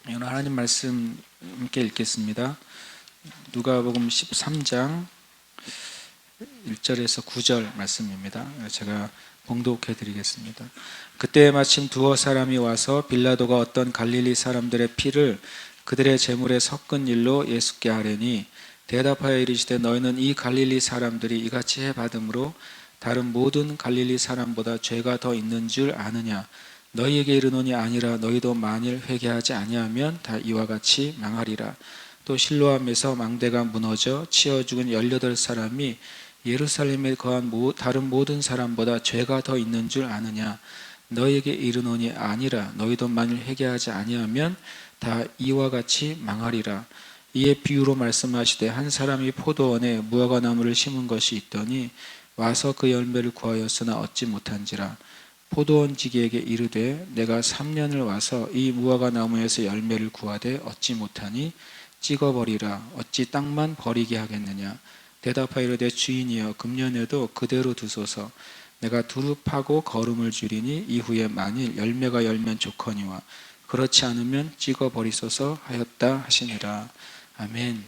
오늘 하나님 말씀 함께 읽겠습니다. 누가복음 13장 1절에서 9절 말씀입니다. 제가 봉독해 드리겠습니다. 그때 마침 두어 사람이 와서 빌라도가 어떤 갈릴리 사람들의 피를 그들의 제물에 섞은 일로 예수께 하려니 대답하여 이르시되 너희는 이 갈릴리 사람들이 이같이 해 받음으로 다른 모든 갈릴리 사람보다 죄가 더 있는 줄 아느냐. 너희에게 이르노니 아니라 너희도 만일 회개하지 아니하면 다 이와 같이 망하리라. 또 실로암에서 망대가 무너져 치어 죽은 18사람이 예루살렘에 거한 다른 모든 사람보다 죄가 더 있는 줄 아느냐. 너희에게 이르노니 아니라 너희도 만일 회개하지 아니하면 다 이와 같이 망하리라. 이에 비유로 말씀하시되 한 사람이 포도원에 무화과나무를 심은 것이 있더니 와서 그 열매를 구하였으나 얻지 못한지라. 포도원 지기에게 이르되 내가 3년을 와서 이 무화과 나무에서 열매를 구하되 얻지 못하니 찍어버리라. 어찌 땅만 버리게 하겠느냐. 대답하여 이르되 주인이여 금년에도 그대로 두소서. 내가 두루 파고 거름을 줄이니 이후에 만일 열매가 열면 좋거니와 그렇지 않으면 찍어버리소서 하였다 하시니라. 아멘.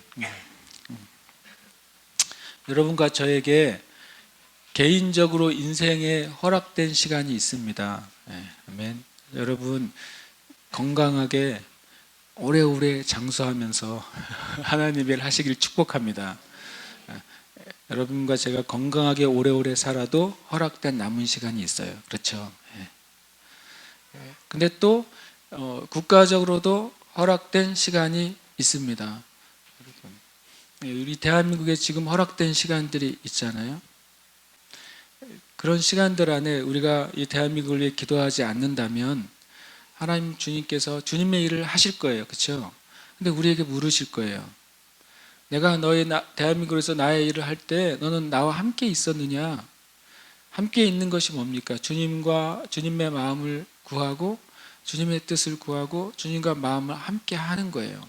여러분과 저에게 개인적으로 인생에 허락된 시간이 있습니다. 아멘. 여러분 건강하게 오래오래 장수하면서 하나님의 일 하시길 축복합니다. 여러분과 제가 건강하게 오래오래 살아도 허락된 남은 시간이 있어요. 그렇죠? 근데 또 국가적으로도 허락된 시간이 있습니다. 우리 대한민국에 지금 허락된 시간들이 있잖아요. 그런 시간들 안에 우리가 이 대한민국을 위해 기도하지 않는다면 하나님 주님께서 주님의 일을 하실 거예요. 그렇죠? 근데 우리에게 물으실 거예요. 내가 너의 대한민국에서 나의 일을 할 때 너는 나와 함께 있었느냐? 함께 있는 것이 뭡니까? 주님의 마음을 구하고 주님의 뜻을 구하고 주님과 마음을 함께 하는 거예요.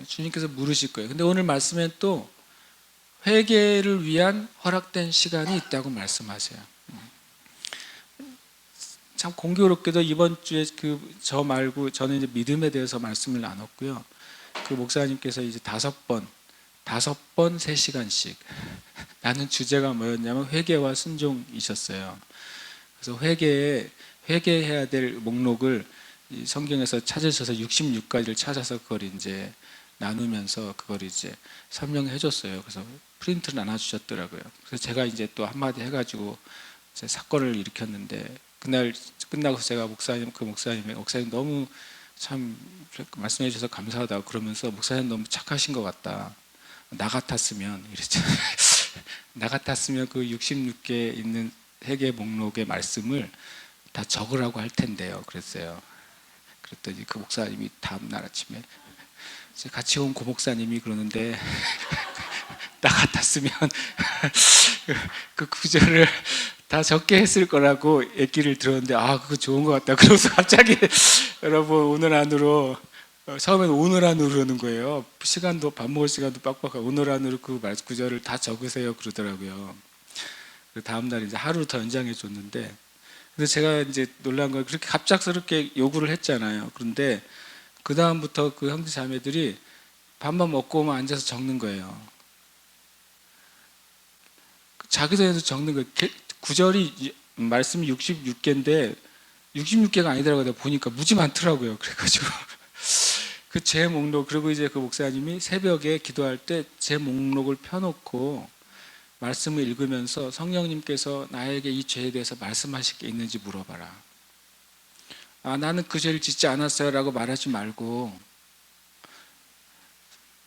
주님께서 물으실 거예요. 근데 오늘 말씀엔 또 회개를 위한 허락된 시간이 있다고 말씀하세요. 참 공교롭게도 이번 주에 저 말고 저는 이제 믿음에 대해서 말씀을 나눴고요. 그 목사님께서 이제 5번 3시간씩 나는 주제가 뭐였냐면 회개와 순종이셨어요. 그래서 회개해야 될 목록을 성경에서 찾으셔서 66가지를 찾아서 그걸 이제 나누면서 그걸 이제 설명해 줬어요. 그래서 프린트를 나눠주셨더라고요. 그래서 제가 이제 또 한마디 해가지고 사건을 일으켰는데 그날 끝나고 제가 목사님 너무 참 말씀해 주셔서 감사하다고 그러면서 목사님 너무 착하신 것 같다. 나 같았으면 이랬죠. 나 같았으면 그 66개 있는 회개 목록의 말씀을 다 적으라고 할 텐데요. 그랬어요. 그랬더니 그 목사님이 다음날 아침에 같이 온 고 목사님이 그러는데 나 같았으면 그 구절을 다 적게 했을 거라고 얘기를 들었는데 그거 좋은 것 같다. 그러면서 갑자기 여러분 오늘 안으로 처음에는 오늘 안으로 그러는 거예요. 시간도 밥 먹을 시간도 빡빡하고 오늘 안으로 그 구절을 다 적으세요 그러더라고요. 다음날 이제 하루 더 연장해 줬는데 그래서 제가 이제 놀란 건 그렇게 갑작스럽게 요구를 했잖아요. 그런데 그 다음부터 그 형제 자매들이 밥만 먹고 오면 앉아서 적는 거예요. 자기 전에도 적는 거예요. 구절이 말씀이 66개인데 66개가 아니더라고요. 보니까 무지 많더라고요. 그래가지고 그 제 목록, 그리고 이제 그 목사님이 새벽에 기도할 때 제 목록을 펴놓고 말씀을 읽으면서 성령님께서 나에게 이 죄에 대해서 말씀하실 게 있는지 물어봐라. 나는 그 죄를 짓지 않았어요 라고 말하지 말고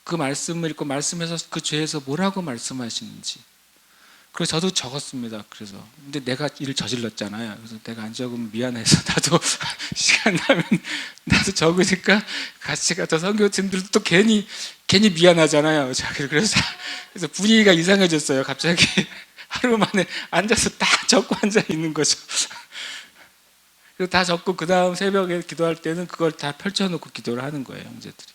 그 말씀을 읽고 말씀에서 그 죄에서 뭐라고 말씀하시는지. 그래서 저도 적었습니다. 근데 내가 일을 저질렀잖아요. 그래서 내가 안 적으면 미안해서 나도 시간 나면 나도 적으니까 같이 가서 선교팀들도 또 괜히 미안하잖아요. 그래서 분위기가 이상해졌어요. 갑자기 하루 만에 앉아서 다 적고 앉아 있는 거죠. 그리고 다 적고 그 다음 새벽에 기도할 때는 그걸 다 펼쳐놓고 기도를 하는 거예요, 형제들이.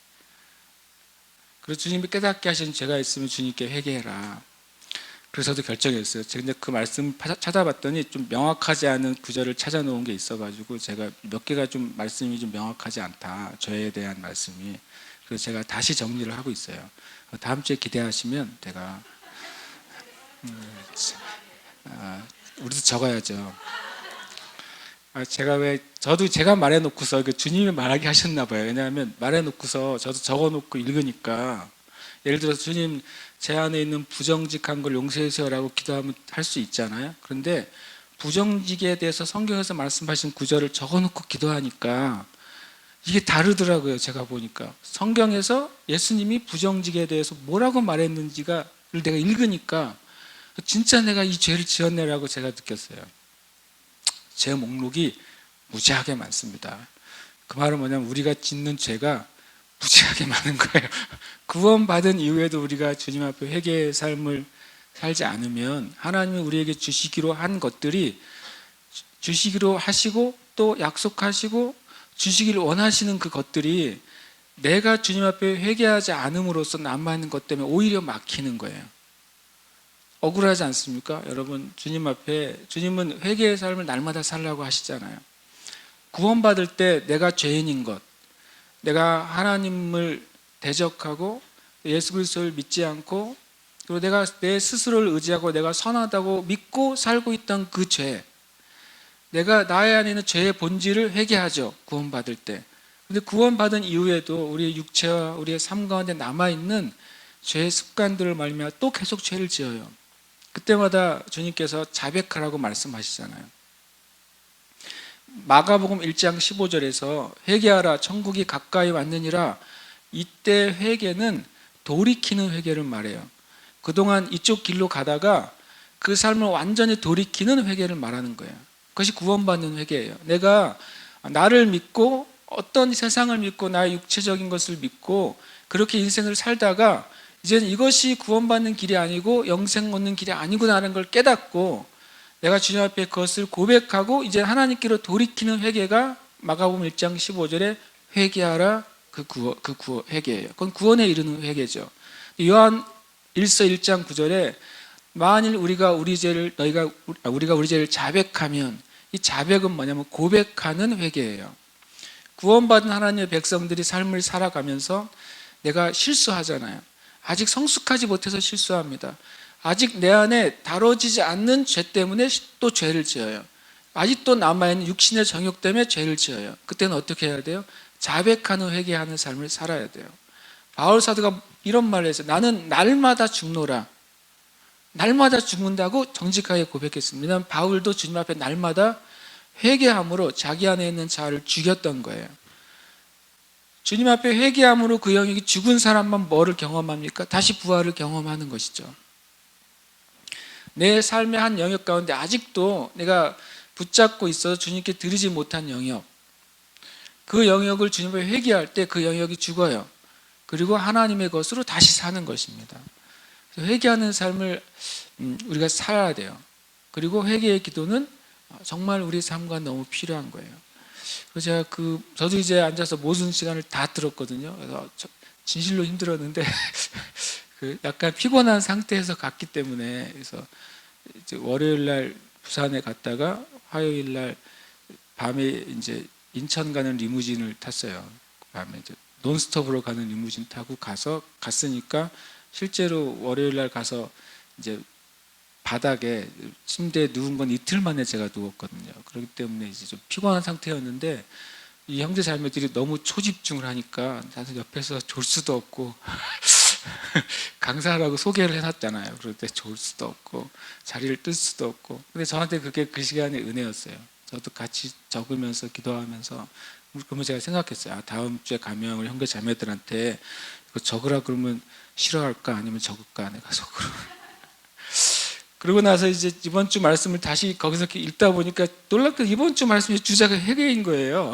그래서 주님이 깨닫게 하신 죄가 있으면 주님께 회개해라. 그래서 저도 결정했어요. 근데 그 말씀 찾아봤더니 좀 명확하지 않은 구절을 찾아놓은 게 있어가지고 제가 몇 개가 좀 말씀이 좀 명확하지 않다. 죄에 대한 말씀이. 그래서 제가 다시 정리를 하고 있어요. 다음 주에 기대하시면 제가 우리도 적어야죠. 저도 제가 말해놓고서 주님이 말하게 하셨나 봐요. 왜냐하면 말해놓고서 저도 적어놓고 읽으니까 예를 들어서 주님 제 안에 있는 부정직한 걸 용서해 주세요라고 기도하면 할 수 있잖아요. 그런데 부정직에 대해서 성경에서 말씀하신 구절을 적어놓고 기도하니까 이게 다르더라고요. 제가 보니까 성경에서 예수님이 부정직에 대해서 뭐라고 말했는지가 내가 읽으니까 진짜 내가 이 죄를 지었네라고 제가 느꼈어요. 죄 목록이 무지하게 많습니다. 그 말은 뭐냐면 우리가 짓는 죄가 무지하게 많은 거예요. 구원받은 이후에도 우리가 주님 앞에 회개의 삶을 살지 않으면 하나님이 우리에게 주시기로 한 것들이 주시기로 하시고 또 약속하시고 주시기를 원하시는 그 것들이 내가 주님 앞에 회개하지 않음으로써 남아있는 것 때문에 오히려 막히는 거예요. 억울하지 않습니까? 여러분, 주님 앞에 주님은 회개의 삶을 날마다 살라고 하시잖아요. 구원받을 때 내가 죄인인 것, 내가 하나님을 대적하고 예수 그리스도를 믿지 않고 그리고 내가 내 스스로를 의지하고 내가 선하다고 믿고 살고 있던 그 죄, 내가 나의 안에 있는 죄의 본질을 회개하죠. 구원받을 때. 근데 구원받은 이후에도 우리의 육체와 우리의 삶 가운데 남아있는 죄의 습관들을 말미암아 또 계속 죄를 지어요. 그때마다 주님께서 자백하라고 말씀하시잖아요. 마가복음 1장 15절에서 회개하라 천국이 가까이 왔느니라. 이때 회개는 돌이키는 회개를 말해요. 그동안 이쪽 길로 가다가 그 삶을 완전히 돌이키는 회개를 말하는 거예요. 그것이 구원받는 회개예요. 내가 나를 믿고 어떤 세상을 믿고 나의 육체적인 것을 믿고 그렇게 인생을 살다가 이제는 이것이 구원받는 길이 아니고 영생 얻는 길이 아니구나라는 걸 깨닫고 내가 주님 앞에 그것을 고백하고 이제 하나님께로 돌이키는 회개가 마가복음 1장 15절에 회개하라 그 회개예요. 그건 구원에 이르는 회개죠. 요한 1서 1장 9절에 만일 우리가 우리 죄를 자백하면 이 자백은 뭐냐면 고백하는 회개예요. 구원받은 하나님의 백성들이 삶을 살아가면서 내가 실수하잖아요. 아직 성숙하지 못해서 실수합니다. 아직 내 안에 다뤄지지 않는 죄 때문에 또 죄를 지어요. 아직도 남아있는 육신의 정욕 때문에 죄를 지어요. 그때는 어떻게 해야 돼요? 자백하는 회개하는 삶을 살아야 돼요. 바울 사도가 이런 말을 했어요. 나는 날마다 죽노라. 날마다 죽는다고 정직하게 고백했습니다. 왜냐하면 바울도 주님 앞에 날마다 회개함으로 자기 안에 있는 자아를 죽였던 거예요. 주님 앞에 회개함으로 그 영역이 죽은 사람만 뭐를 경험합니까? 다시 부활을 경험하는 것이죠. 내 삶의 한 영역 가운데 아직도 내가 붙잡고 있어서 주님께 드리지 못한 영역, 그 영역을 주님 앞에 회개할 때 그 영역이 죽어요. 그리고 하나님의 것으로 다시 사는 것입니다. 회개하는 삶을 우리가 살아야 돼요. 그리고 회개의 기도는 정말 우리 삶과 너무 필요한 거예요. 그래서 저도 이제 앉아서 모든 시간을 다 들었거든요. 그래서 진실로 힘들었는데 약간 피곤한 상태에서 갔기 때문에 그래서 이제 월요일 날 부산에 갔다가 화요일 날 밤에 이제 인천 가는 리무진을 탔어요. 밤에 이제 논스톱으로 가는 리무진 타고 갔으니까 실제로 월요일 날 가서 이제 바닥에 침대에 누운 건 이틀 만에 제가 누웠거든요. 그렇기 때문에 이제 좀 피곤한 상태였는데 이 형제 자매들이 너무 초집중을 하니까 나는 옆에서 졸 수도 없고 강사라고 소개를 해놨잖아요. 그럴 때 졸 수도 없고 자리를 뜰 수도 없고. 근데 저한테 그게 그 시간의 은혜였어요. 저도 같이 적으면서 기도하면서 그러면 제가 생각했어요. 다음 주에 가면 형제 자매들한테 이거 적으라 그러면 싫어할까 아니면 적을까 내가 속으로. 그러고 나서 이제 이번 주 말씀을 다시 거기서 읽다 보니까 놀랍게 이번 주 말씀의 주제가 회개인 거예요.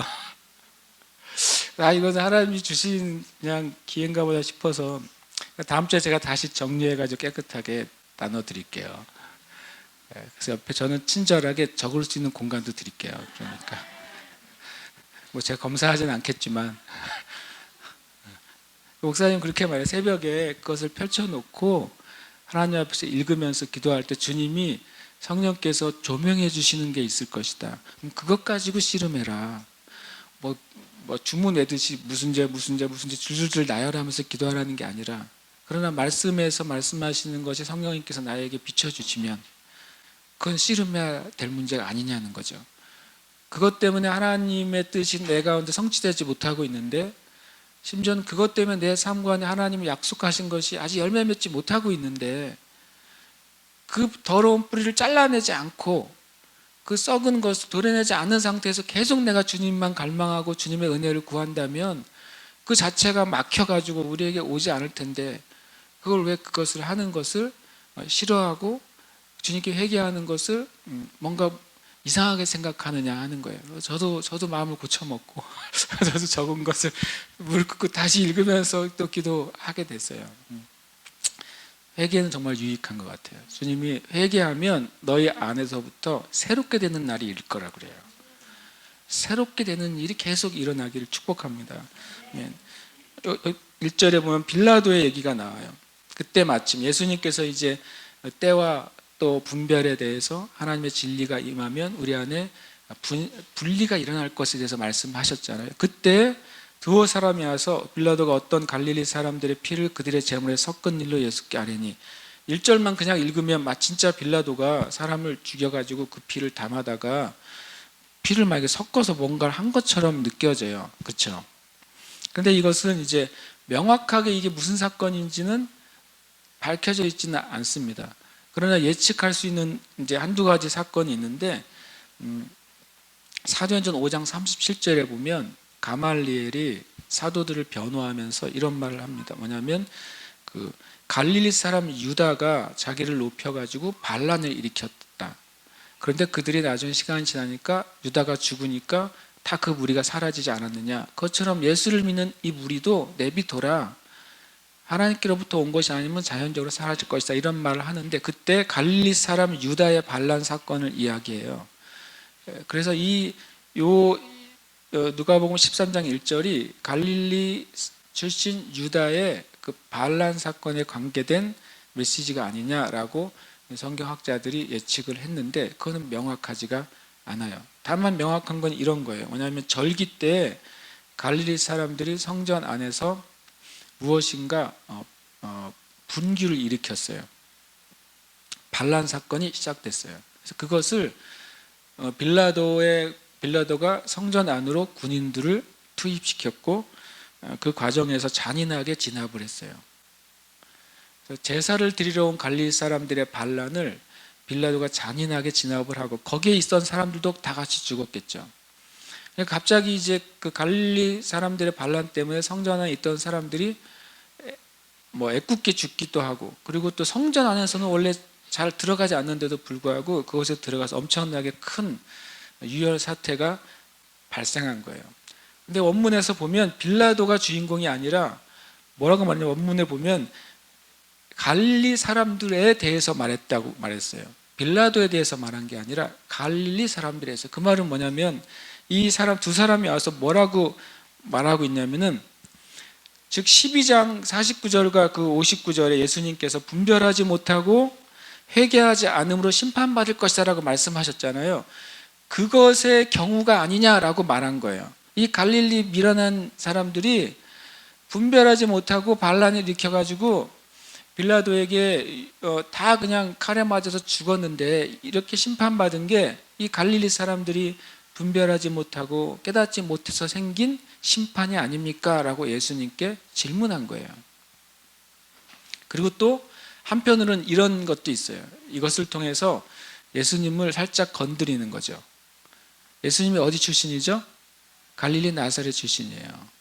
이건 하나님이 주신 그냥 기회인가 보다 싶어서 다음 주에 제가 다시 정리해가지고 깨끗하게 나눠드릴게요. 그래서 옆에 저는 친절하게 적을 수 있는 공간도 드릴게요. 그러니까 뭐 제가 검사하지는 않겠지만 목사님 그렇게 말해요. 새벽에 그것을 펼쳐놓고 하나님 앞에서 읽으면서 기도할 때 주님이 성령께서 조명해 주시는 게 있을 것이다. 그럼 그것 가지고 씨름해라. 뭐 주문 외듯이 무슨 죄 줄줄줄 나열하면서 기도하라는 게 아니라, 그러나 말씀에서 말씀하시는 것이 성령님께서 나에게 비춰주시면 그건 씨름해야 될 문제가 아니냐는 거죠. 그것 때문에 하나님의 뜻이 내 가운데 성취되지 못하고 있는데, 심지어는 그것 때문에 내 삶 가운데 하나님이 약속하신 것이 아직 열매 맺지 못하고 있는데, 그 더러운 뿌리를 잘라내지 않고 그 썩은 것을 도려내지 않은 상태에서 계속 내가 주님만 갈망하고 주님의 은혜를 구한다면 그 자체가 막혀가지고 우리에게 오지 않을 텐데, 그걸 왜 그것을 하는 것을 싫어하고 주님께 회개하는 것을 뭔가 이상하게 생각하느냐 하는 거예요. 저도 마음을 고쳐먹고 저도 적은 것을 물 긋고 다시 읽으면서 또 기도하게 됐어요. 회개는 정말 유익한 것 같아요. 주님이 회개하면 너희 안에서부터 새롭게 되는 날이 일 거라 그래요. 새롭게 되는 일이 계속 일어나기를 축복합니다. 1절에 보면 빌라도의 얘기가 나와요. 그때 마침 예수님께서 이제 때와 또 분별에 대해서 하나님의 진리가 임하면 우리 안에 분리가 일어날 것에 대해서 말씀하셨잖아요. 그때 두어 사람이 와서 빌라도가 어떤 갈릴리 사람들의 피를 그들의 제물에 섞은 일로 예수께 아뢰니, 1절만 그냥 읽으면 진짜 빌라도가 사람을 죽여가지고 그 피를 담아다가 피를 막 섞어서 뭔가를 한 것처럼 느껴져요. 그렇죠? 그런데 이것은 이제 명확하게 이게 무슨 사건인지는 밝혀져 있지는 않습니다. 그러나 예측할 수 있는 이제 한두 가지 사건이 있는데, 사도행전 5장 37절에 보면 가말리엘이 사도들을 변호하면서 이런 말을 합니다. 뭐냐면 그 갈릴리 사람 유다가 자기를 높여가지고 반란을 일으켰다. 그런데 그들이 나중에 시간이 지나니까 유다가 죽으니까 다 그 무리가 사라지지 않았느냐. 그것처럼 예수를 믿는 이 무리도 내비둬라. 하나님께로부터 온 것이 아니면 자연적으로 사라질 것이다. 이런 말을 하는데, 그때 갈릴리 사람 유다의 반란 사건을 이야기해요. 그래서 누가복음 13장 1절이 갈릴리 출신 유다의 그 반란 사건에 관계된 메시지가 아니냐라고 성경학자들이 예측을 했는데, 그거는 명확하지가 않아요. 다만 명확한 건 이런 거예요. 뭐냐면 절기 때 갈릴리 사람들이 성전 안에서 무엇인가 분규를 일으켰어요. 반란 사건이 시작됐어요. 그래서 그것을 빌라도가 성전 안으로 군인들을 투입시켰고, 그 과정에서 잔인하게 진압을 했어요. 그래서 제사를 드리러 온 갈릴리 사람들의 반란을 빌라도가 잔인하게 진압을 하고, 거기에 있던 사람들도 다 같이 죽었겠죠. 갑자기 이제 그 갈릴리 사람들의 반란 때문에 성전 안에 있던 사람들이 애꿎게 죽기도 하고, 그리고 또 성전 안에서는 원래 잘 들어가지 않는데도 불구하고 그곳에 들어가서 엄청나게 큰 유혈 사태가 발생한 거예요. 근데 원문에서 보면 빌라도가 주인공이 아니라 뭐라고 말하냐면, 원문에 보면 갈릴리 사람들에 대해서 말했다고 말했어요. 빌라도에 대해서 말한 게 아니라 갈릴리 사람들에 대해서. 그 말은 뭐냐면, 이 사람 두 사람이 와서 뭐라고 말하고 있냐면은, 즉 12장 49절과 그 59절에 예수님께서 분별하지 못하고 회개하지 않음으로 심판받을 것이다 라고 말씀하셨잖아요. 그것의 경우가 아니냐라고 말한 거예요. 이 갈릴리 밀어난 사람들이 분별하지 못하고 반란을 일으켜가지고 빌라도에게 다 그냥 칼에 맞아서 죽었는데, 이렇게 심판받은 게 이 갈릴리 사람들이 분별하지 못하고 깨닫지 못해서 생긴 심판이 아닙니까? 라고 예수님께 질문한 거예요. 그리고 또 한편으로는 이런 것도 있어요. 이것을 통해서 예수님을 살짝 건드리는 거죠. 예수님이 어디 출신이죠? 갈릴리 나사렛 출신이에요.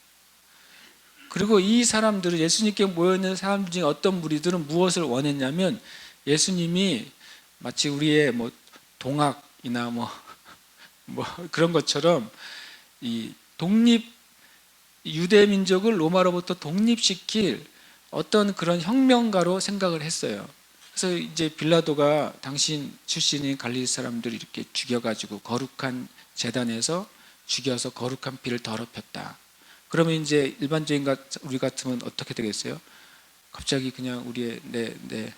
그리고 이 사람들은, 예수님께 모여있는 사람들 중에 어떤 무리들은 무엇을 원했냐면, 예수님이 마치 우리의 동학이나 그런 것처럼 이 유대 민족을 로마로부터 독립시킬 어떤 그런 혁명가로 생각을 했어요. 그래서 이제 빌라도가 당신 출신인 갈릴리 사람들 이렇게 죽여가지고 거룩한 제단에서 죽여서 거룩한 피를 더럽혔다. 그러면 이제 일반적인 우리 같으면 어떻게 되겠어요? 갑자기 그냥 우리의 내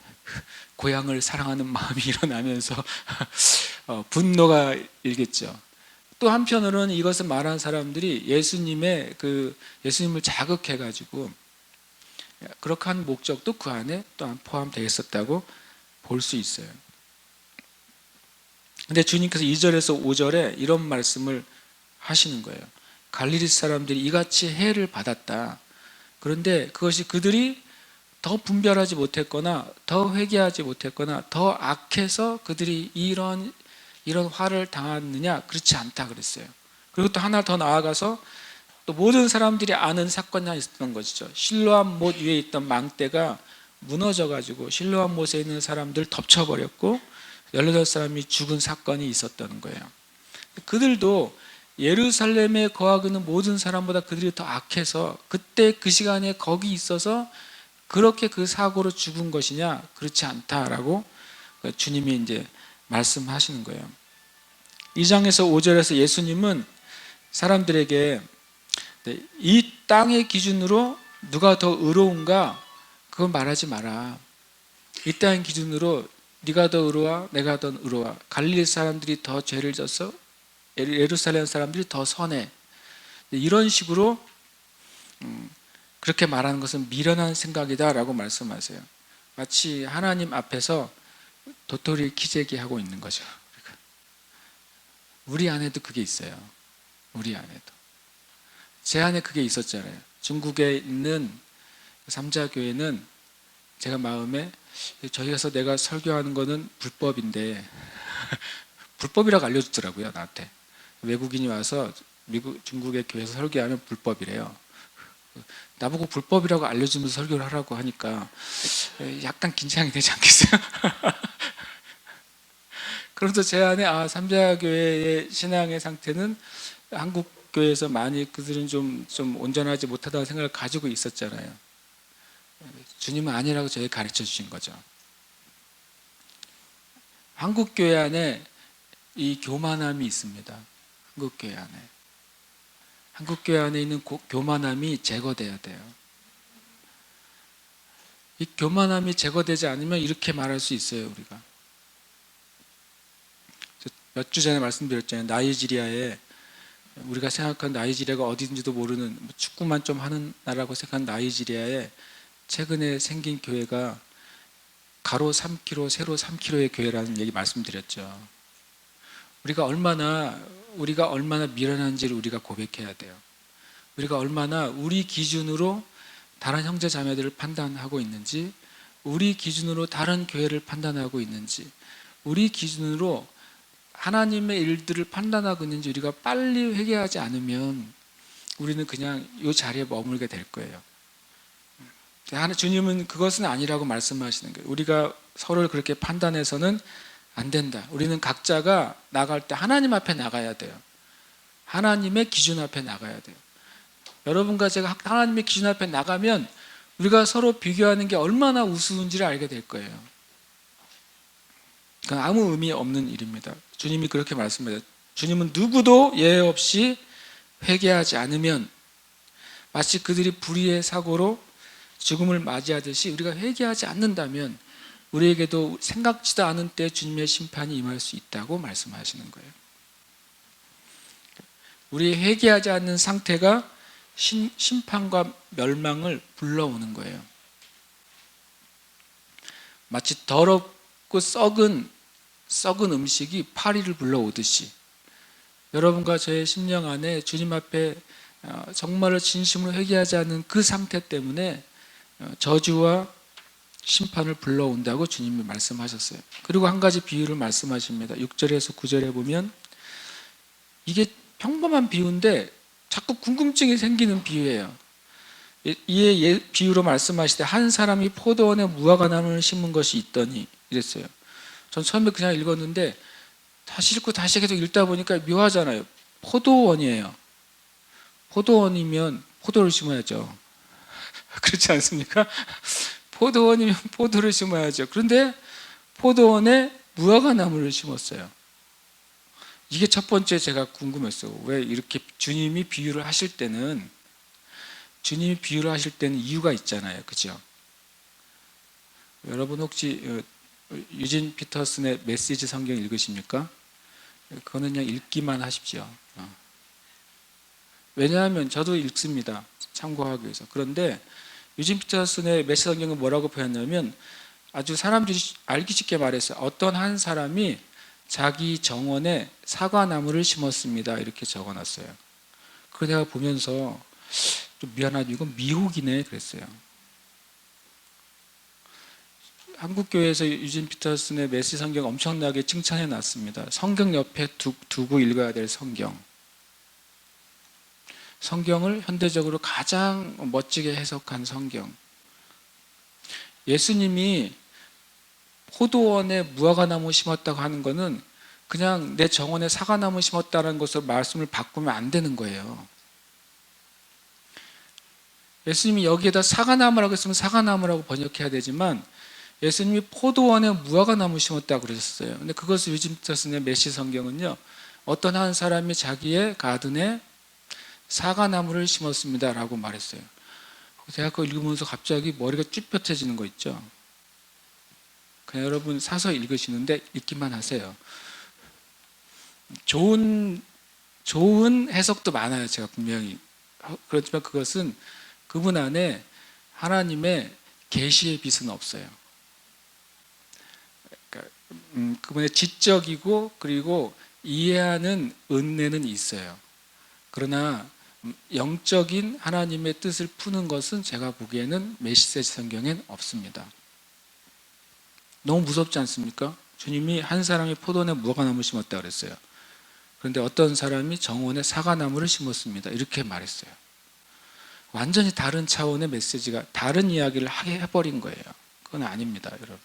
고향을 사랑하는 마음이 일어나면서 분노가 일겠죠. 또 한편으로는 이것을 말한 사람들이 예수님을 자극해가지고 그렇게 한 목적도 그 안에 또한 포함되어 있었다고 볼 수 있어요. 근데 주님께서 2절에서 5절에 이런 말씀을 하시는 거예요. 갈릴리 사람들이 이같이 해를 받았다. 그런데 그것이 그들이 더 분별하지 못했거나 더 회개하지 못했거나 더 악해서 그들이 이런 화를 당했느냐? 그렇지 않다 그랬어요. 그리고 또 하나 더 나아가서 또 모든 사람들이 아는 사건이 하나 있었던 것이죠. 실로암 못 위에 있던 망대가 무너져가지고 실로암 못에 있는 사람들 덮쳐버렸고 18사람이 죽은 사건이 있었던 거예요. 그들도 예루살렘에 거하고 있는 모든 사람보다 그들이 더 악해서 그때 그 시간에 거기 있어서 그렇게 그 사고로 죽은 것이냐? 그렇지 않다라고 주님이 이제 말씀하시는 거예요. 2장에서 5절에서 예수님은 사람들에게 이 땅의 기준으로 누가 더 의로운가? 그건 말하지 마라. 이 땅의 기준으로 네가 더 의로워, 내가 더 의로워. 갈릴리 사람들이 더 죄를 졌어, 예루살렘 사람들이 더 선해. 이런 식으로 그렇게 말하는 것은 미련한 생각이다라고 말씀하세요. 마치 하나님 앞에서 도토리 키재기 하고 있는 거죠. 우리 안에도 그게 있어요. 우리 안에도. 제 안에 그게 있었잖아요. 중국에 있는 삼자교회는 제가 마음에 저기서 내가 설교하는 거는 불법인데 불법이라고 알려주더라고요. 나한테. 외국인이 와서 중국의 교회에서 설교하면 불법이래요. 나보고 불법이라고 알려주면서 설교를 하라고 하니까 약간 긴장이 되지 않겠어요? 그러면서 제 안에 삼자교회의 신앙의 상태는 한국 교회에서 많이 그들은 좀 온전하지 못하다는 생각을 가지고 있었잖아요. 주님은 아니라고 저에게 가르쳐 주신 거죠. 한국 교회 안에 이 교만함이 있습니다. 한국 교회 안에. 한국 교회 안에 있는 교만함이 제거돼야 돼요. 이 교만함이 제거되지 않으면 이렇게 말할 수 있어요, 우리가. 몇 주 전에 말씀드렸잖아요. 나이지리아에 우리가 생각한 나이지리아가 어딘지도 모르는 축구만 좀 하는 나라라고 생각한 나이지리아에 최근에 생긴 교회가 가로 3km, 세로 3km의 교회라는 얘기 말씀드렸죠. 우리가 얼마나 미련한지를 우리가 고백해야 돼요. 우리가 얼마나 우리 기준으로 다른 형제 자매들을 판단하고 있는지, 우리 기준으로 다른 교회를 판단하고 있는지, 우리 기준으로 하나님의 일들을 판단하고 있는지 우리가 빨리 회개하지 않으면 우리는 그냥 이 자리에 머물게 될 거예요. 주님은 그것은 아니라고 말씀하시는 거예요. 우리가 서로를 그렇게 판단해서는 안 된다. 우리는 각자가 나갈 때 하나님 앞에 나가야 돼요. 하나님의 기준 앞에 나가야 돼요. 여러분과 제가 하나님의 기준 앞에 나가면 우리가 서로 비교하는 게 얼마나 우스운지를 알게 될 거예요. 그건 아무 의미 없는 일입니다. 주님이 그렇게 말씀해요. 주님은 누구도 예외 없이 회개하지 않으면 마치 그들이 불의의 사고로 죽음을 맞이하듯이 우리가 회개하지 않는다면 우리에게도 생각지도 않은 때 주님의 심판이 임할 수 있다고 말씀하시는 거예요. 우리 회개하지 않는 상태가 심판과 멸망을 불러오는 거예요. 마치 더럽고 썩은 음식이 파리를 불러오듯이 여러분과 저의 심령 안에 주님 앞에 정말로 진심으로 회개하지 않는 그 상태 때문에 저주와 심판을 불러온다고 주님이 말씀하셨어요. 그리고 한 가지 비유를 말씀하십니다. 6절에서 9절에 보면 이게 평범한 비유인데 자꾸 궁금증이 생기는 비유예요. 이 비유로 말씀하시되 한 사람이 포도원에 무화과나무를 심은 것이 있더니 이랬어요. 전 처음에 그냥 읽었는데 다시 읽고 다시 계속 읽다 보니까 묘하잖아요. 포도원이에요. 포도원이면 포도를 심어야죠. 그렇지 않습니까? 포도원이면 포도를 심어야죠. 그런데 포도원에 무화과나무를 심었어요. 이게 첫 번째 제가 궁금했어요. 왜 이렇게 주님이 비유를 하실 때는 이유가 있잖아요. 그죠? 여러분 혹시 유진 피터슨의 메시지 성경 읽으십니까? 그거는 그냥 읽기만 하십시오. 왜냐하면 저도 읽습니다. 참고하기 위해서. 그런데 유진 피터슨의 메시지 성경은 뭐라고 표현하냐면 아주 사람들이 알기 쉽게 말했어요. 어떤 한 사람이 자기 정원에 사과나무를 심었습니다. 이렇게 적어놨어요. 그래서 내가 보면서 좀 미안하죠. 이건 미혹이네 그랬어요. 한국교회에서 유진 피터슨의 메시지 성경 엄청나게 칭찬해 놨습니다. 성경 옆에 두고 읽어야 될 성경. 성경을 현대적으로 가장 멋지게 해석한 성경. 예수님이 포도원에 무화과나무 심었다고 하는 것은 그냥 내 정원에 사과나무 심었다는 것으로 말씀을 바꾸면 안 되는 거예요. 예수님이 여기에다 사과나무라고 했으면 사과나무라고 번역해야 되지만 예수님이 포도원에 무화과나무 심었다고 그러셨어요. 근데 그것을 유진 피터슨의 메시지 성경은요, 어떤 한 사람이 자기의 가든에 사과나무를 심었습니다 라고 말했어요. 제가 그거 읽으면서 갑자기 머리가 쭈뼛해지는 거 있죠. 그냥 여러분 사서 읽으시는데 읽기만 하세요. 좋은 해석도 많아요. 제가 분명히. 그렇지만 그것은 그분 안에 하나님의 계시의 빛은 없어요. 그러니까 그분의 지적이고 그리고 이해하는 은혜는 있어요. 그러나 영적인 하나님의 뜻을 푸는 것은 제가 보기에는 메시지 성경엔 없습니다. 너무 무섭지 않습니까? 주님이 한 사람이 포도원에 무화과나무 심었다 그랬어요. 그런데 어떤 사람이 정원에 사과나무를 심었습니다. 이렇게 말했어요. 완전히 다른 차원의 메시지가 다른 이야기를 하게 해버린 거예요. 그건 아닙니다, 여러분.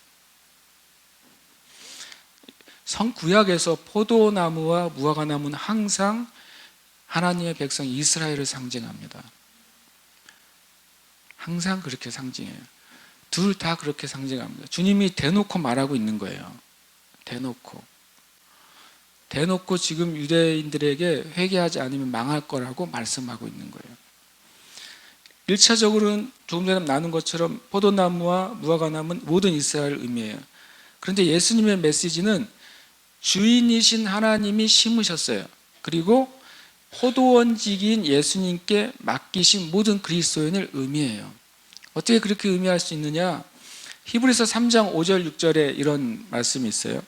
구약에서 포도나무와 무화과나무는 항상 하나님의 백성 이스라엘을 상징합니다. 항상 그렇게 상징해요. 둘 다 그렇게 상징합니다. 주님이 대놓고 말하고 있는 거예요. 대놓고 지금 유대인들에게 회개하지 않으면 망할 거라고 말씀하고 있는 거예요. 1차적으로는 조금 전에 나눈 것처럼 포도나무와 무화과나무는 모든 이스라엘을 의미해요. 그런데 예수님의 메시지는 주인이신 하나님이 심으셨어요. 그리고 포도원직인 예수님께 맡기신 모든 그리스도인을 의미해요. 어떻게 그렇게 의미할 수 있느냐? 히브리서 3장 5절 6절에 이런 말씀이 있어요.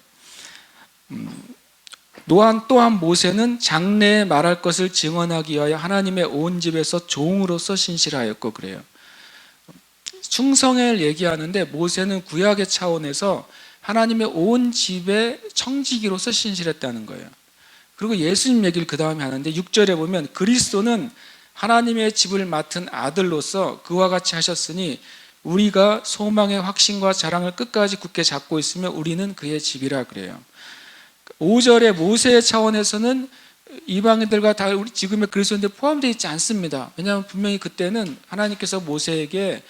또한 모세는 장래에 말할 것을 증언하기 위하여 하나님의 온 집에서 종으로서 신실하였고 그래요. 충성을 얘기하는데 모세는 구약의 차원에서 하나님의 온 집의 청지기로서 신실했다는 거예요. 그리고 예수님 얘기를 그 다음에 하는데 6절에 보면 그리스도는 하나님의 집을 맡은 아들로서 그와 같이 하셨으니 우리가 소망의 확신과 자랑을 끝까지 굳게 잡고 있으며 우리는 그의 집이라 그래요. 5절에 모세의 차원에서는 이방인들과 다 우리 지금의 그리스도인들 포함되어 있지 않습니다. 왜냐하면 분명히 그때는 하나님께서 모세에게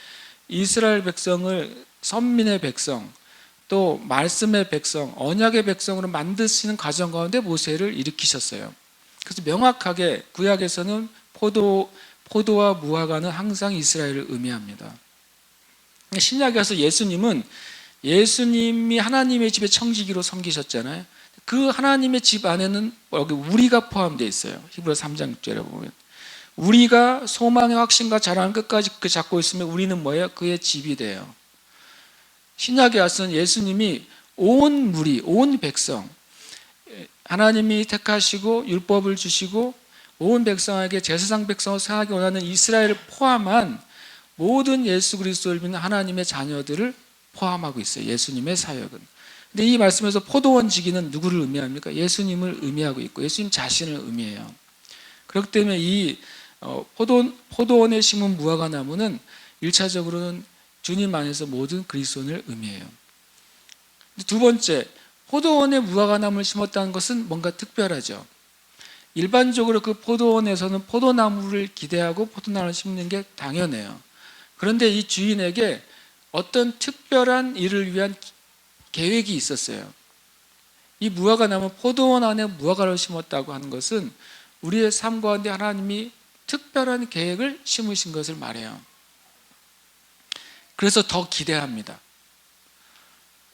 이스라엘 백성을 선민의 백성, 또 말씀의 백성, 언약의 백성으로 만드시는 과정 가운데 모세를 일으키셨어요. 그래서 명확하게 구약에서는 포도와 무화과는 항상 이스라엘을 의미합니다. 신약에 와서 예수님이 하나님의 집에 청지기로 섬기셨잖아요. 그 하나님의 집 안에는 여기 우리가 포함되어 있어요. 히브리서 3장 6절에 보면 우리가 소망의 확신과 자랑을 끝까지 잡고 있으면 우리는 뭐예요? 그의 집이 돼요. 신약에 와서는 예수님이 온 무리, 온 백성, 하나님이 택하시고 율법을 주시고 온 백성에게 제사장 백성을 사하기 원하는 이스라엘을 포함한 모든 예수 그리스도를 믿는 하나님의 자녀들을 포함하고 있어요. 예수님의 사역은. 근데 이 말씀에서 포도원지기는 누구를 의미합니까? 예수님을 의미하고 있고 예수님 자신을 의미해요. 그렇기 때문에 이 포도원에 심은 무화과나무는 1차적으로는 주님 안에서 모든 그리스도인을 의미해요. 두 번째, 포도원에 무화과나무를 심었다는 것은 뭔가 특별하죠. 일반적으로 그 포도원에서는 포도나무를 기대하고 포도나무를 심는 게 당연해요. 그런데 이 주인에게 어떤 특별한 일을 위한 계획이 있었어요. 이 무화과나무, 포도원 안에 무화과를 심었다고 하는 것은 우리의 삶 가운데 하나님이 특별한 계획을 심으신 것을 말해요. 그래서 더 기대합니다.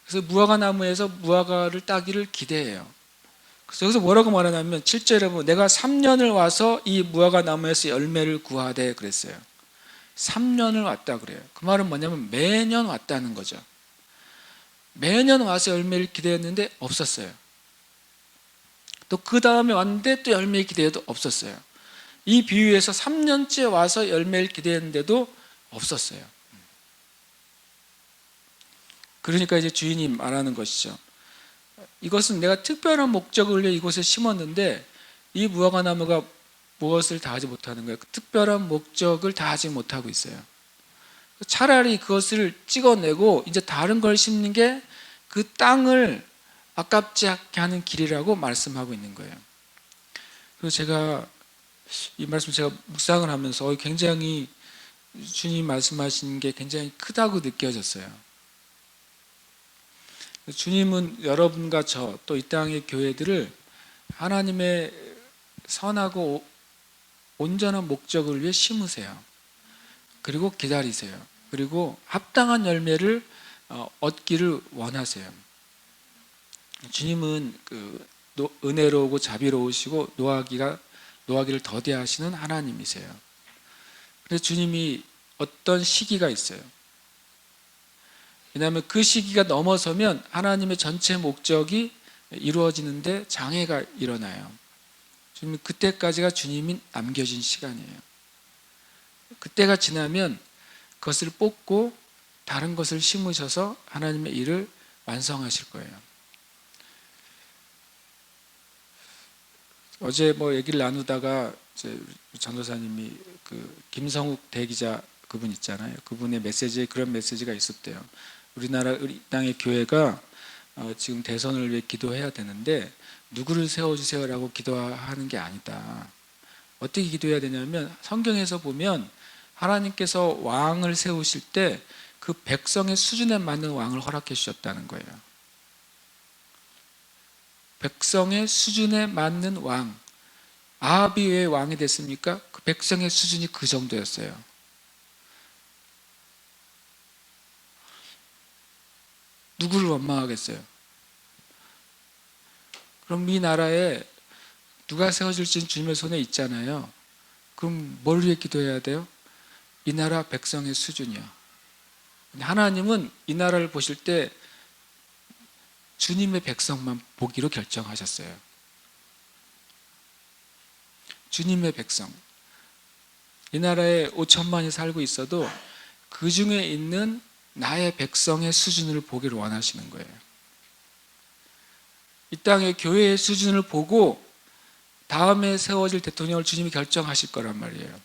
그래서 무화과 나무에서 무화과를 따기를 기대해요. 그래서 여기서 뭐라고 말하냐면 7절에 보면 내가 3년을 와서 이 무화과 나무에서 열매를 구하되 그랬어요. 3년을 왔다 그래요. 그 말은 뭐냐면 매년 왔다는 거죠. 매년 와서 열매를 기대했는데 없었어요. 또 그 다음에 왔는데 또 열매 기대해도 없었어요. 이 비유에서 3년째 와서 열매를 기대했는데도 없었어요. 그러니까 이제 주인이 말하는 것이죠. 이것은 내가 특별한 목적을 위해 이곳에 심었는데 이 무화과 나무가 무엇을 다하지 못하는 거예요. 그 특별한 목적을 다하지 못하고 있어요. 차라리 그것을 찍어내고 이제 다른 걸 심는 게 그 땅을 아깝지 않게 하는 길이라고 말씀하고 있는 거예요. 그리고 제가 이 말씀 제가 묵상을 하면서 굉장히 주님 말씀하시는 게 굉장히 크다고 느껴졌어요. 주님은 여러분과 저 또 이 땅의 교회들을 하나님의 선하고 온전한 목적을 위해 심으세요. 그리고 기다리세요. 그리고 합당한 열매를 얻기를 원하세요. 주님은 은혜로우고 자비로우시고 노하기를 더디하시는 하나님이세요. 그래서 주님이 어떤 시기가 있어요. 왜냐하면 그 시기가 넘어서면 하나님의 전체 목적이 이루어지는데 장애가 일어나요. 주님 그때까지가 주님이 남겨진 시간이에요. 그때가 지나면 그것을 뽑고 다른 것을 심으셔서 하나님의 일을 완성하실 거예요. 어제 얘기를 나누다가 이제 전도사님이 김성욱 대기자 그분 있잖아요. 그분의 메시지에 그런 메시지가 있었대요. 우리 땅의 교회가 지금 대선을 위해 기도해야 되는데 누구를 세워주세요라고 기도하는 게 아니다. 어떻게 기도해야 되냐면 성경에서 보면 하나님께서 왕을 세우실 때 그 백성의 수준에 맞는 왕을 허락해 주셨다는 거예요. 백성의 수준에 맞는 왕. 아합이 왜 왕이 됐습니까? 그 백성의 수준이 그 정도였어요. 누구를 원망하겠어요? 그럼 이 나라에 누가 세워질지는 주님의 손에 있잖아요. 그럼 뭘 위해 기도해야 돼요? 이 나라 백성의 수준이요. 하나님은 이 나라를 보실 때 주님의 백성만 보기로 결정하셨어요. 주님의 백성. 이 나라에 5천만이 살고 있어도 그 중에 있는 나의 백성의 수준을 보기를 원하시는 거예요. 이 땅의 교회의 수준을 보고 다음에 세워질 대통령을 주님이 결정하실 거란 말이에요.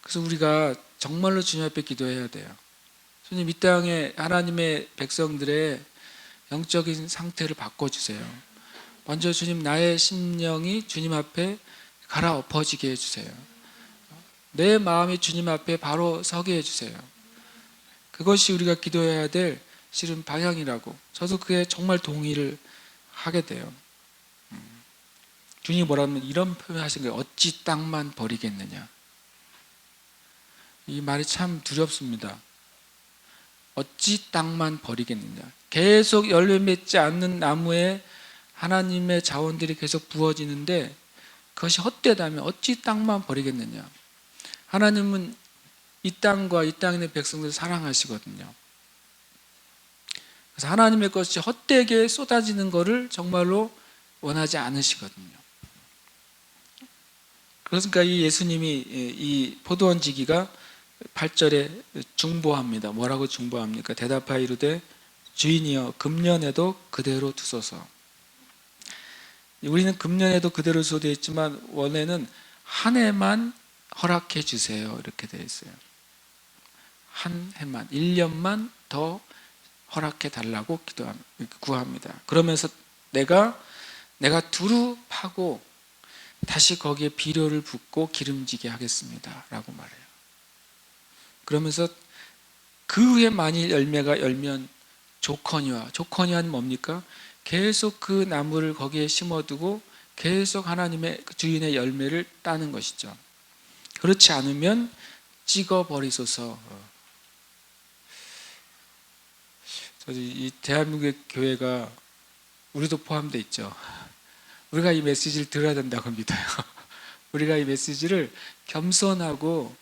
그래서 우리가 정말로 주님 앞에 기도해야 돼요. 주님, 이 땅에 하나님의 백성들의 영적인 상태를 바꿔주세요. 먼저 주님, 나의 심령이 주님 앞에 갈아엎어지게 해주세요. 내 마음이 주님 앞에 바로 서게 해주세요. 그것이 우리가 기도해야 될 실은 방향이라고 저도 그에 정말 동의를 하게 돼요. 주님이 뭐라면 이런 표현을 하신 거예요. 어찌 땅만 버리겠느냐. 이 말이 참 두렵습니다. 어찌 땅만 버리겠느냐. 계속 열매 맺지 않는 나무에 하나님의 자원들이 계속 부어지는데 그것이 헛되다면 어찌 땅만 버리겠느냐. 하나님은 이 땅과 이 땅에 있는 백성들을 사랑하시거든요. 그래서 하나님의 것이 헛되게 쏟아지는 것을 정말로 원하지 않으시거든요. 그러니까 이 예수님이 이 포도원 지기가 8절에 중보합니다. 뭐라고 중보합니까? 대답하여 이르되 주인이여 금년에도 그대로 두소서. 우리는 금년에도 그대로 두소서 되어 있지만 원래는 한 해만 허락해 주세요 이렇게 되어 있어요. 한 해만 1년만 더 허락해 달라고 구합니다. 그러면서 내가 두루 파고 다시 거기에 비료를 붓고 기름지게 하겠습니다 라고 말해요. 그러면서 그 후에 만일 열매가 열면 조커니와는 뭡니까? 계속 그 나무를 거기에 심어두고 계속 하나님의 주인의 열매를 따는 것이죠. 그렇지 않으면 찍어버리소서. 이 대한민국의 교회가 우리도 포함되어 있죠. 우리가 이 메시지를 들어야 된다고 믿어요. 우리가 이 메시지를 겸손하고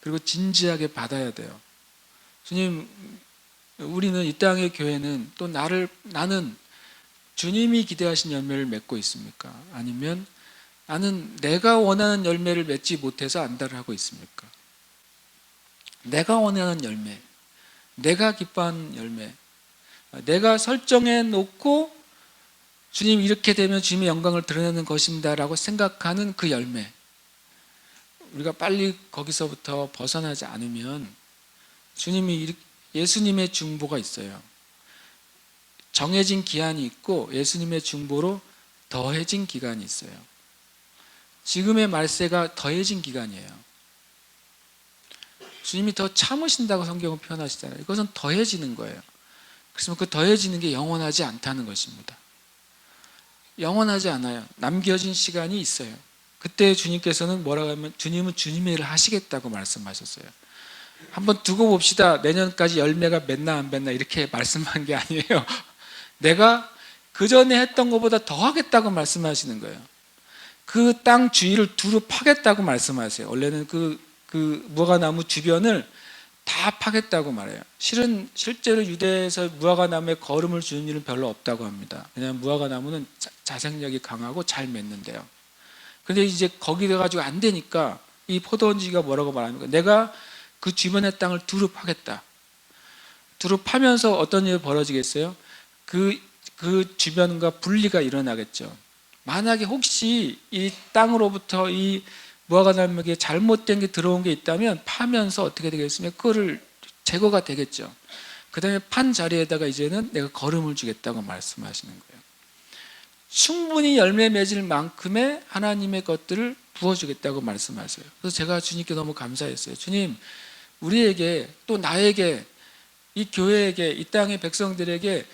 그리고 진지하게 받아야 돼요. 주님, 우리는 이 땅의 교회는 또 나는 주님이 기대하신 열매를 맺고 있습니까? 아니면 나는 내가 원하는 열매를 맺지 못해서 안달을 하고 있습니까? 내가 원하는 열매, 내가 기뻐하는 열매, 내가 설정해 놓고 주님 이렇게 되면 주님의 영광을 드러내는 것입니다 라고 생각하는 그 열매, 우리가 빨리 거기서부터 벗어나지 않으면 예수님의 중보가 있어요. 정해진 기한이 있고 예수님의 중보로 더해진 기간이 있어요. 지금의 말세가 더해진 기간이에요. 주님이 더 참으신다고 성경은 표현하시잖아요. 이것은 더해지는 거예요. 그래서 그 더해지는 게 영원하지 않다는 것입니다. 영원하지 않아요. 남겨진 시간이 있어요. 그때 주님께서는 뭐라고 하면 주님은 주님의 일을 하시겠다고 말씀하셨어요. 한번 두고 봅시다. 내년까지 열매가 맺나 안 맺나 이렇게 말씀한 게 아니에요. 내가 그 전에 했던 것보다 더 하겠다고 말씀하시는 거예요. 그 땅 주위를 두루 파겠다고 말씀하세요. 원래는 그 무화과나무 주변을 다 파겠다고 말해요. 실제로 유대에서 무화과나무에 거름을 주는 일은 별로 없다고 합니다. 왜냐하면 무화과나무는 자생력이 강하고 잘 맺는데요. 그런데 이제 거기 돼가지고 안 되니까 이 포도원지기가 뭐라고 말합니까? 내가 그 주변의 땅을 두루 파겠다. 두루 파면서 어떤 일이 벌어지겠어요? 그 주변과 분리가 일어나겠죠. 만약에 혹시 이 땅으로부터 이 무화과나무에게 잘못된 게 들어온 게 있다면 파면서 어떻게 되겠습니까? 그거를 제거가 되겠죠. 그 다음에 판 자리에다가 이제는 내가 거름을 주겠다고 말씀하시는 거예요. 충분히 열매 맺을 만큼의 하나님의 것들을 부어주겠다고 말씀하세요. 그래서 제가 주님께 너무 감사했어요. 주님, 우리에게 또 나에게 이 교회에게 이 땅의 백성들에게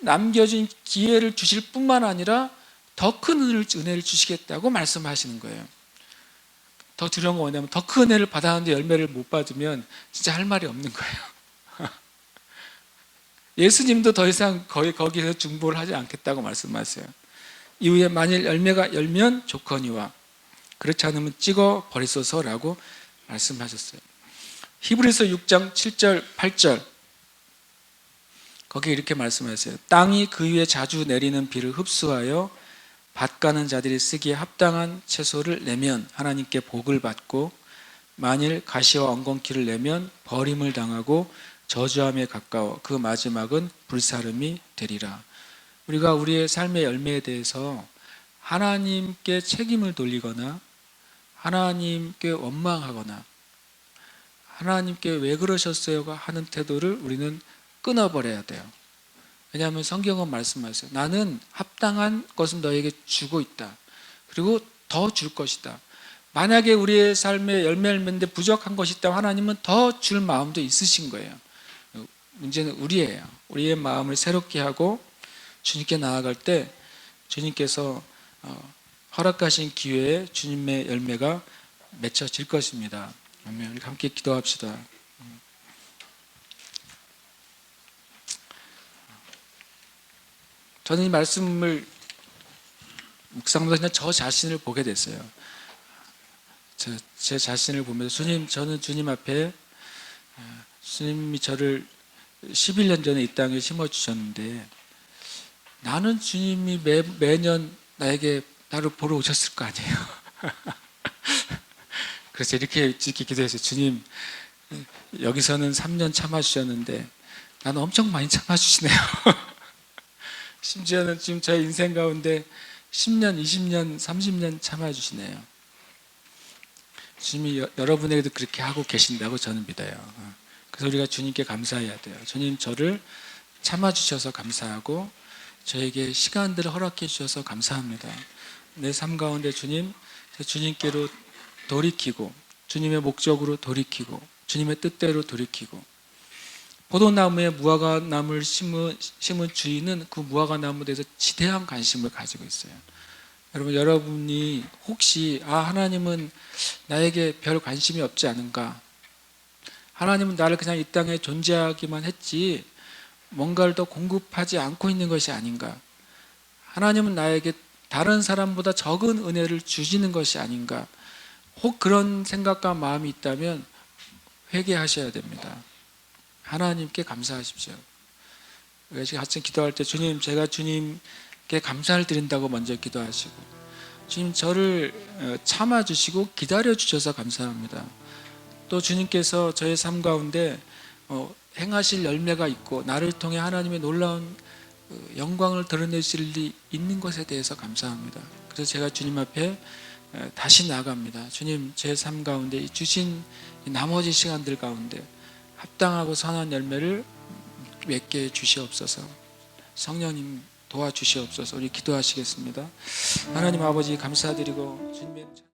남겨진 기회를 주실 뿐만 아니라 더 큰 은혜를 주시겠다고 말씀하시는 거예요. 더 두려운 건 뭐냐면 더 큰 은혜를 받았는데 열매를 못 받으면 진짜 할 말이 없는 거예요. 예수님도 더 이상 거기서 중보를 하지 않겠다고 말씀하세요. 이후에 만일 열매가 열면 좋거니와 그렇지 않으면 찍어 버리소서라고 말씀하셨어요. 히브리서 6장 7절 8절 거기에 이렇게 말씀하세요. 땅이 그 위에 자주 내리는 비를 흡수하여 밭가는 자들이 쓰기에 합당한 채소를 내면 하나님께 복을 받고 만일 가시와 엉겅퀴를 내면 버림을 당하고 저주함에 가까워 그 마지막은 불사름이 되리라. 우리가 우리의 삶의 열매에 대해서 하나님께 책임을 돌리거나 하나님께 원망하거나 하나님께 왜 그러셨어요? 하는 태도를 우리는 끊어버려야 돼요. 왜냐하면 성경은 말씀하세요. 나는 합당한 것은 너에게 주고 있다. 그리고 더 줄 것이다. 만약에 우리의 삶에 열매를 맺는데 부족한 것이 있다면 하나님은 더 줄 마음도 있으신 거예요. 문제는 우리예요. 우리의 마음을 새롭게 하고 주님께 나아갈 때 주님께서 허락하신 기회에 주님의 열매가 맺혀질 것입니다. 아멘. 우리 함께 기도합시다. 저는 이 말씀을 묵상하면서 그냥 저 자신을 보게 됐어요. 제 자신을 보면서 주님, 저는 주님 앞에 주님이 저를 11년 전에 이 땅에 심어주셨는데 나는 주님이 매년 나를 보러 오셨을 거 아니에요. 그래서 이렇게 기도했어요. 주님, 여기서는 3년 참아주셨는데 나는 엄청 많이 참아주시네요. 심지어는 지금 저의 인생 가운데 10년, 20년, 30년 참아주시네요. 주님이 여러분에게도 그렇게 하고 계신다고 저는 믿어요. 그래서 우리가 주님께 감사해야 돼요. 주님, 저를 참아주셔서 감사하고 저에게 시간들을 허락해 주셔서 감사합니다. 내 삶 가운데 주님께로 돌이키고 주님의 목적으로 돌이키고 주님의 뜻대로 돌이키고 포도나무에 무화과나무를 심은 주인은 그 무화과나무에 대해서 지대한 관심을 가지고 있어요. 여러분이 혹시 하나님은 나에게 별 관심이 없지 않은가? 하나님은 나를 그냥 이 땅에 존재하기만 했지 뭔가를 더 공급하지 않고 있는 것이 아닌가? 하나님은 나에게 다른 사람보다 적은 은혜를 주시는 것이 아닌가? 혹 그런 생각과 마음이 있다면 회개하셔야 됩니다. 하나님께 감사하십시오. 그래서 같이 기도할 때 주님, 제가 주님께 감사를 드린다고 먼저 기도하시고, 주님 저를 참아주시고 기다려주셔서 감사합니다. 또 주님께서 저의 삶 가운데 행하실 열매가 있고 나를 통해 하나님의 놀라운 영광을 드러내실 일이 있는 것에 대해서 감사합니다. 그래서 제가 주님 앞에 다시 나아갑니다. 주님, 제 삶 가운데 주신 나머지 시간들 가운데 합당하고 선한 열매를 맺게 주시옵소서. 성령님 도와주시옵소서. 우리 기도하시겠습니다. 하나님 아버지 감사드리고 주님의